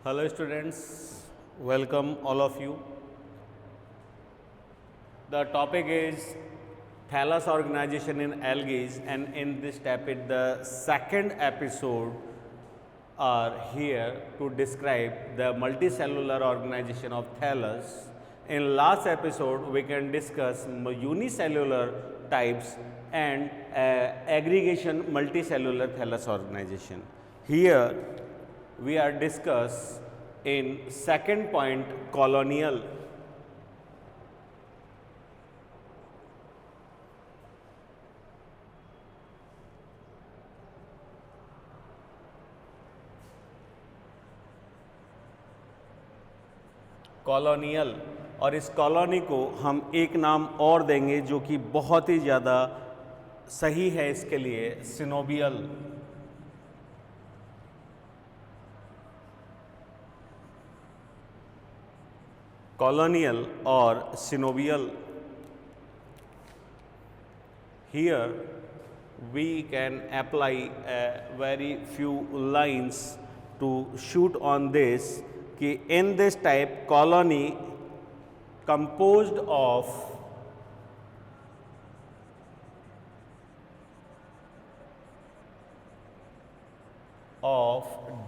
Hello students, welcome all of you. The topic is thallus organization in algae, and in this topic the second episode are here to describe the multicellular organization of thallus. In last episode we can discuss unicellular types and aggregation multicellular thallus organization. Here we are discuss in second point colonial. Colonial, और इस colony को हम एक नाम और देंगे जो कि बहुत ही ज़्यादा सही है इसके लिए, सिनोबियल। colonial or synovial. Here we can apply a very few lines to shoot on this कि in this type colony composed of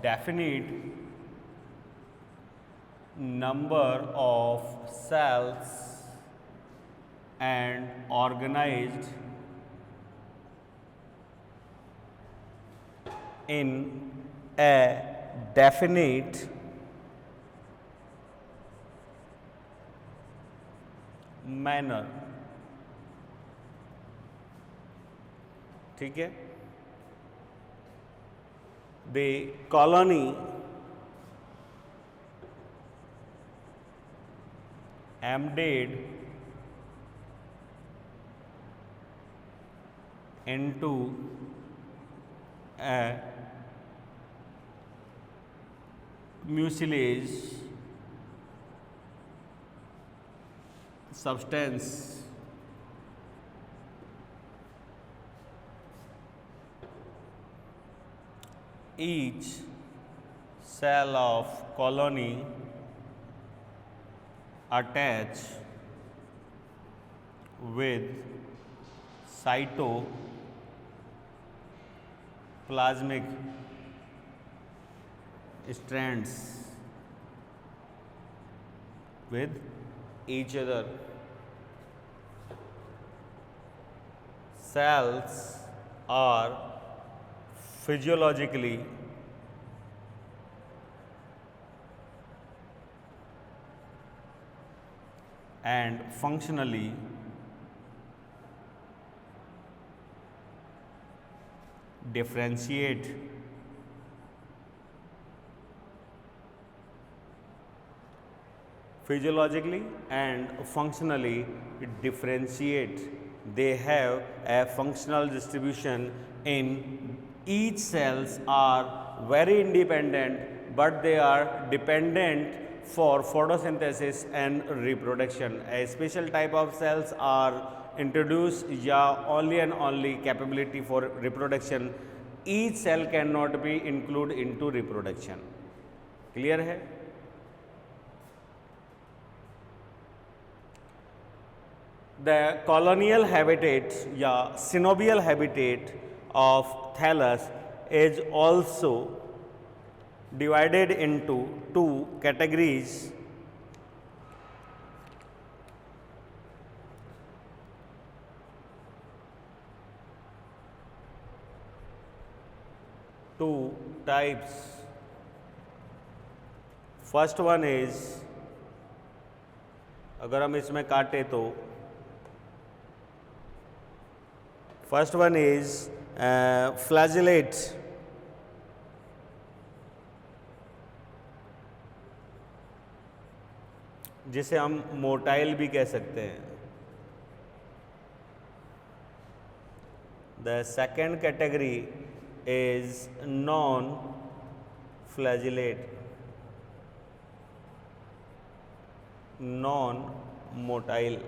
definite number of cells and organized in a definite manner। ठीक है, the colony embedded into a mucilage substance each cell of colony attach with cytoplasmic strands with each other। Cells are physiologically and functionally differentiate physiologically and functionally differentiate। They have a functional distribution in each cells are very independent, but they are dependent for photosynthesis and reproduction। A special type of cells are introduced only and only capability for reproduction। Each cell cannot be included into reproduction। Clear है? The colonial habitat या synovial habitat of thallus is also divided into two categories। Two types। First one is, अगर हम इसमें काटे तो first one is flagellate, जिसे हम motile भी कह सकते हैं। The second category is non-flagellate, non-motile।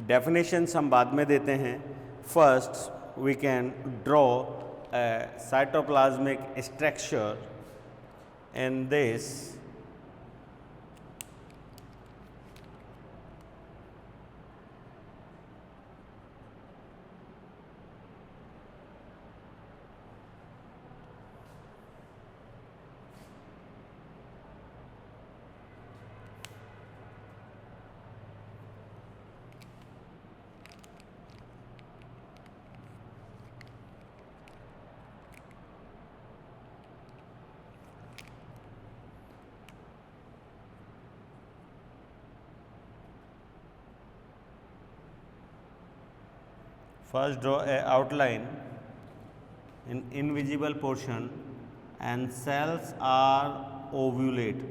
Definitions हम बाद में देते हैं। First we can draw a cytoplasmic structure in this first draw a outline in invisible portion and cells are ovulate.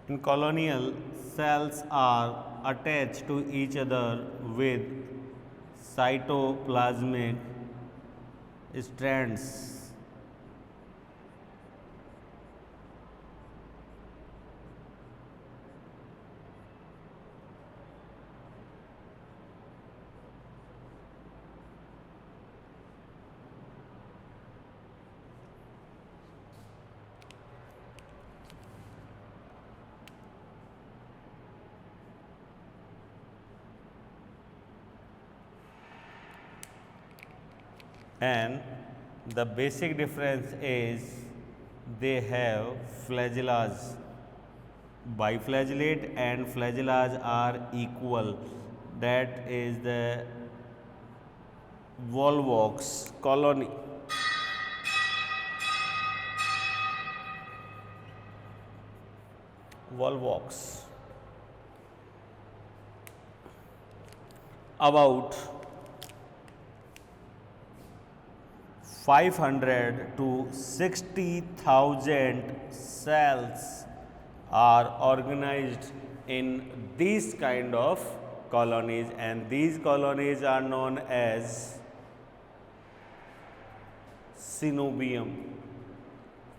In colonial, cells are attached to each other with cytoplasmic strands. And the basic difference is they have flagellas. Biflagellate and flagellas are equal. That is the volvox colony. Volvox. About 500 to 60,000 cells are organized in these kind of colonies, and these colonies are known as synobium.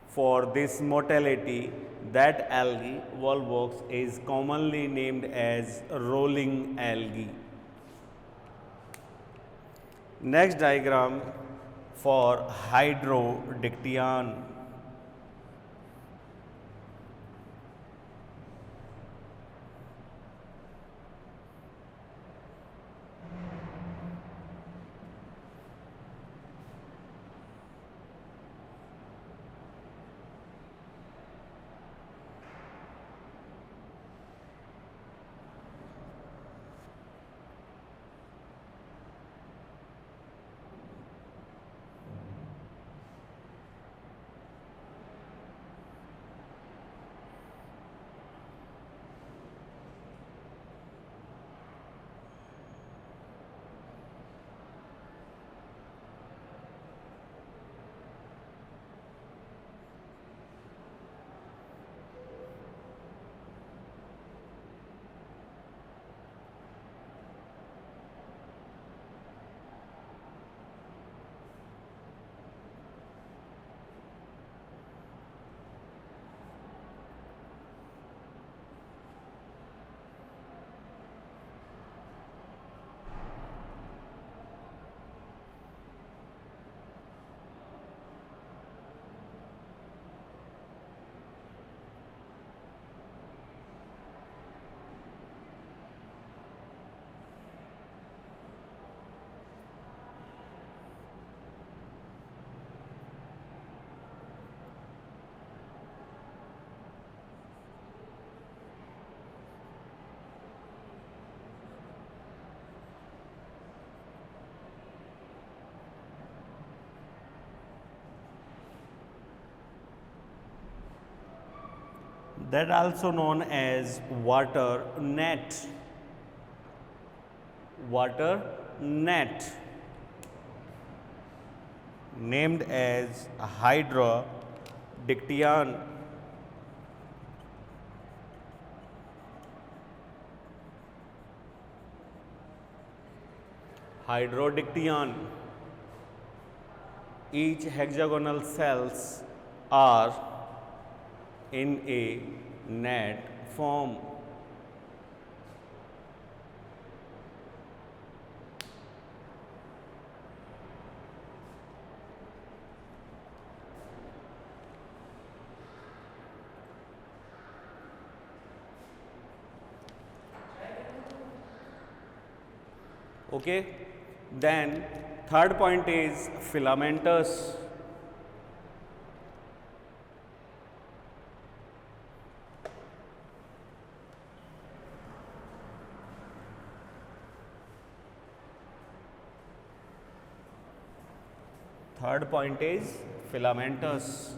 For this motility, that algae, Volvox, is commonly named as rolling algae. Next diagram for hydrodictyon. that also known as water net. Water net, named as hydrodictyon. Hydrodictyon. Each hexagonal cells are in a net form. Okay. Then third point is filamentous. Third point is filamentous.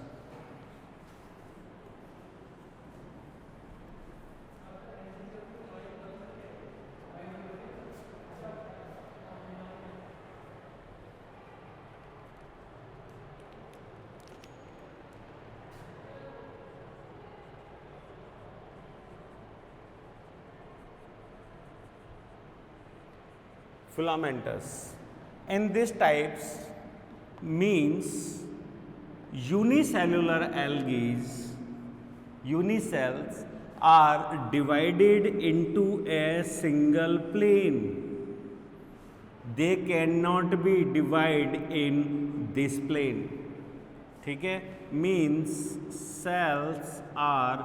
Filamentous. In these types means unicellular algae, unicells are divided into a single plane. They cannot be divided in this plane. ठीक है, means cells are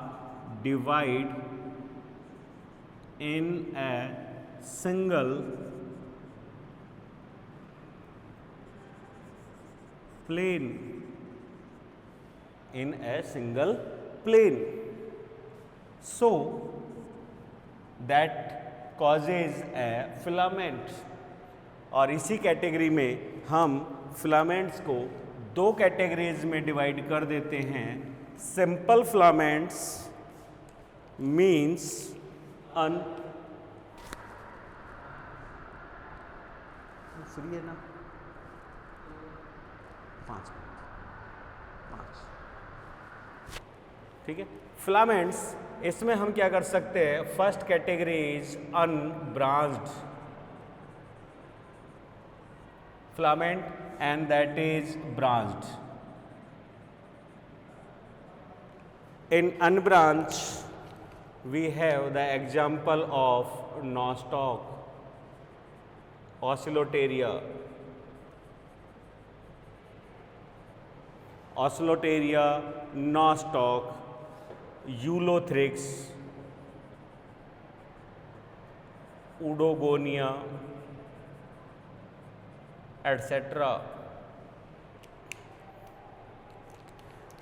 divided in a single plane, in a single plane. So that causes a filament. और इसी category में हम filaments को दो categories में divide कर देते हैं. सिंपल फिलामेंट्स मीन्स फ्री है ना, 5 ठीक है. फिलामेंट्स, इसमें हम क्या कर सकते हैं, first category is unbranched filament and that is branched. In unbranched we have the example of nostoc, oscilloteria, nostoc, eulothrix, eudogonia, etc.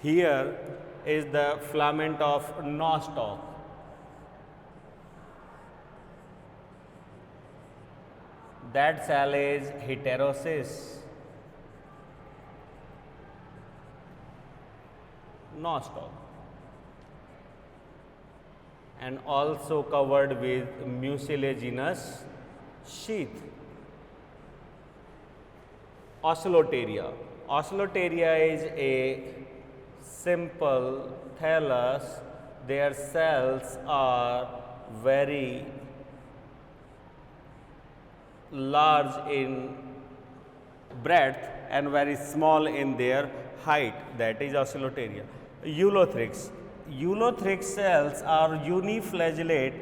Here is the filament of nostoc. That cell is heterosis. Nostoc. And also covered with mucilaginous sheath. Oscilloteria. Oscilloteria is a simple thallus. Their cells are very large in breadth and very small in their height. That is Oscilloteria. Eulothrix. Eulothrix cells are uniflagellate.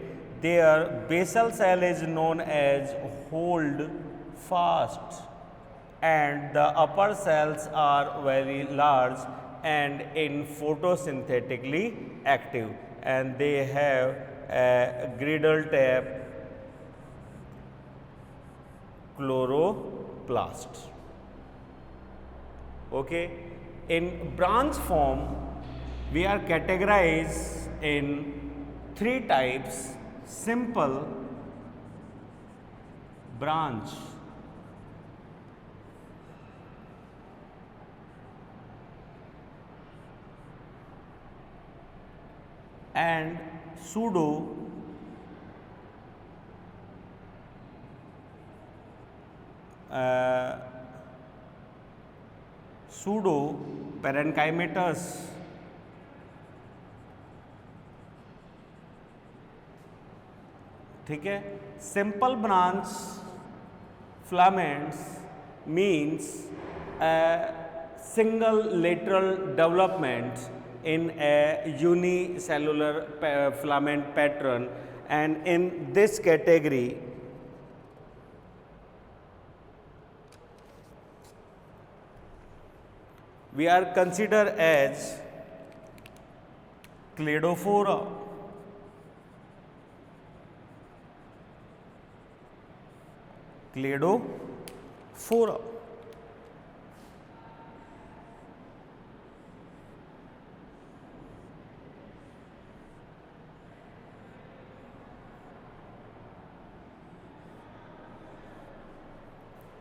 Their basal cell is known as hold fast, and the upper cells are very large and in photosynthetically active, and they have a griddle tap chloroplast. Okay. In branch form we are categorized in 3 types: simple, branch, and pseudo pseudo parenchymatous. ठीक है. Simple branch filaments means single lateral development in a unicellular filament pattern, and in this category we are considered as cladophora. Cladophora.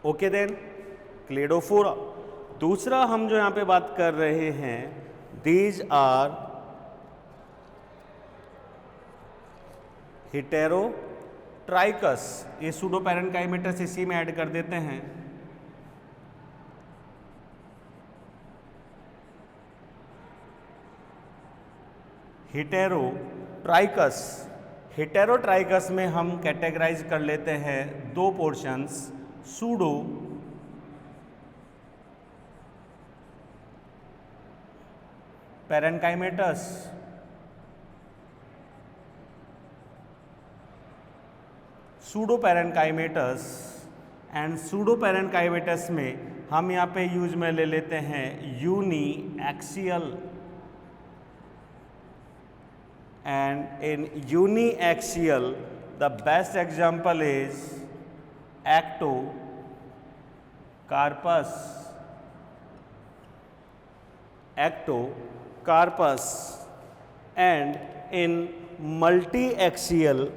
Okay then, cladophora. दूसरा हम जो यहाँ पे बात कर रहे हैं, दीज आर हेटेरोट्राइकस. ये सूडो पैरेन्काइमेटस इसी में ऐड कर देते हैं. हेटेरोट्राइकस. हेटेरोट्राइकस में हम कैटेगराइज कर लेते हैं दो portions, pseudo parenchymatous pseudo parenchymatous and pseudo parenchymatous में हम यहाँ पे यूज में ले लेते हैं uniaxial. And in uniaxial, the best example is ectocarpus. Ectocarpus. And in multiaxial,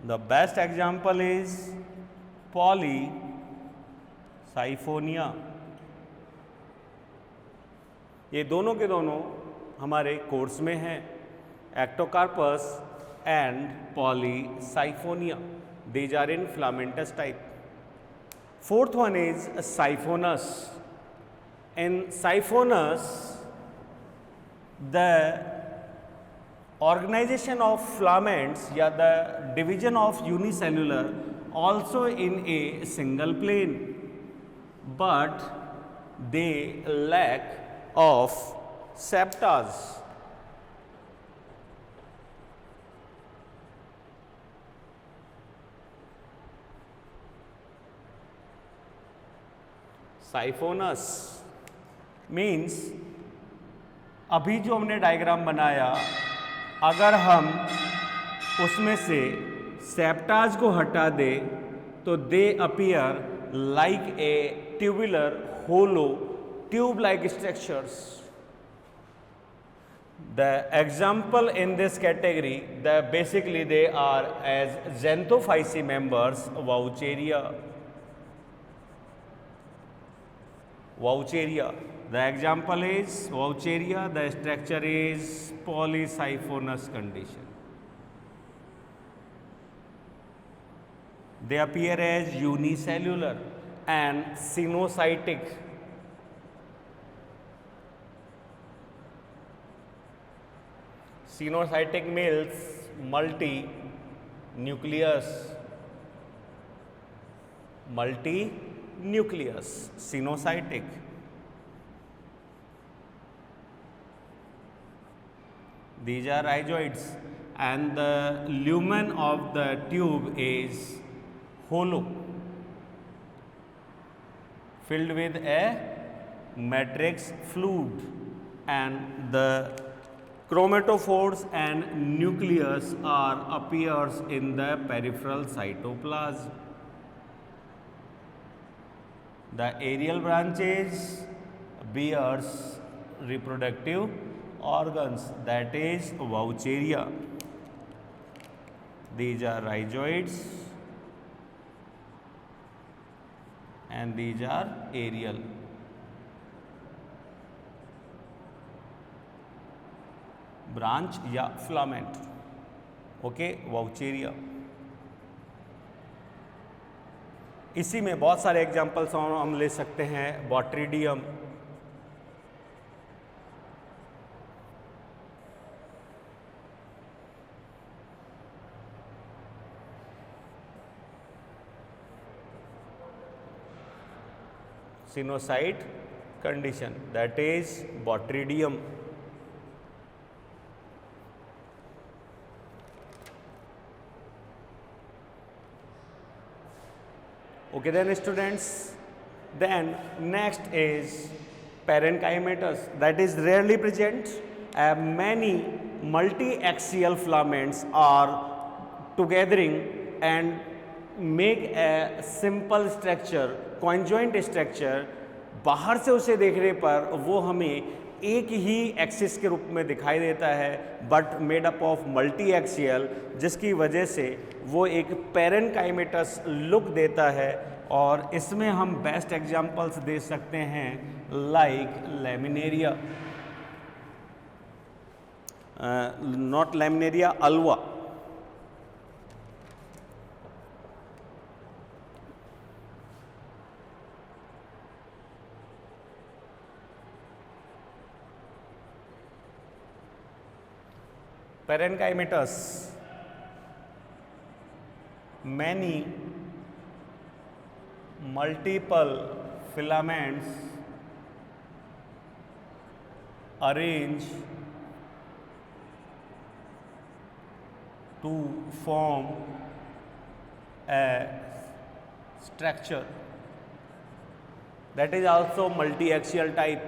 the best example is Polysiphonia. ये दोनों के दोनों हमारे कोर्स में हैं, Ectocarpus and Polysiphonia. These are in filamentous type. Fourth one is siphonous. In siphonous, the organization of filaments या the division of unicellular also in a single plane, but they lack of septas. Siphonous means अभी जो हमने diagram बनाया, अगर हम उसमें से सेप्टाज को हटा दे तो they appear like a tubular hollow tube like structures. The example in this category, basically they are as xanthophysi members, Vaucheria. The example is Vaucheria. The structure is polysiphonous condition. They appear as unicellular and sinusotic. Sinusotic means multi-nucleus. Sinusotic. These are rhizoids, and the lumen of the tube is hollow, filled with a matrix fluid, and the chromatophores and nucleus appears in the peripheral cytoplasm. The aerial branches bears reproductive organs, that is Vaucheria. These are rhizoids and these are aerial. Branch या filament, okay, Vaucheria. इसी में बहुत सारे examples हम ले सकते हैं। बॉट्रिडियम, sinusoid condition, that is Botrydium. Okay, then students, then next is parenchymatous, that is rarely present. Many multi-axial filaments are togethering and make a simple structure, conjoint structure. बाहर से उसे देखने पर वो हमें एक ही एक्सिस के रूप में दिखाई देता है, but made up of multi axial, जिसकी वजह से वो एक पैरेनकाइमेटस लुक देता है। और इसमें हम बेस्ट एग्जांपल्स दे सकते हैं like laminaria, not laminaria, Alva. Parenchymatous, many multiple filaments arrange to form a structure, that is also multi-axial type.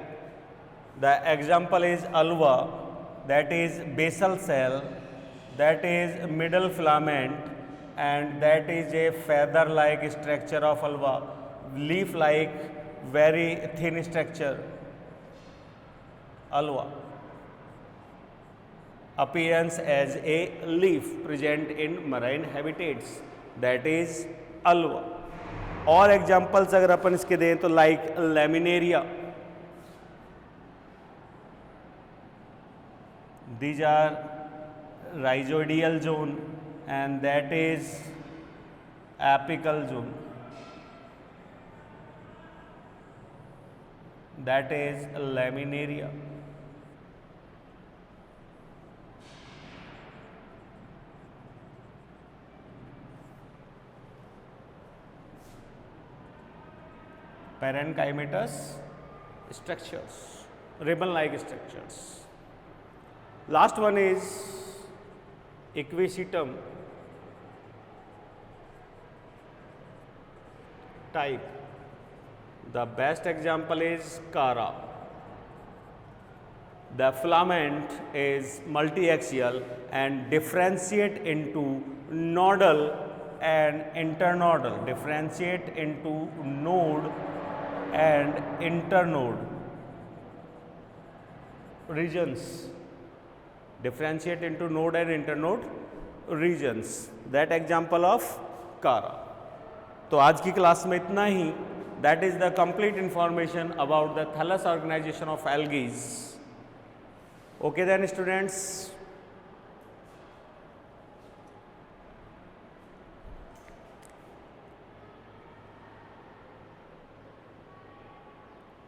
The example is alva, that is basal cell, that is middle filament, and that is a feather-like structure of alva, leaf-like very thin structure. Alva, appearance as a leaf present in marine habitats, that is alva. और examples अगर अपन इसके दें तो like laminaria, these are rhizoidal zone and that is apical zone, that is laminaria. Parenchymatous structures, ribbon-like structures. Last one is equisetum type. The best example is Cara. The filament is multi-axial and differentiate into nodal and internodal, differentiate into node and internode regions, differentiate into node and internode regions. That example of Cara. तो आज की class में इतना ही. That is the complete information about the thallus organization of algae. Okay then students.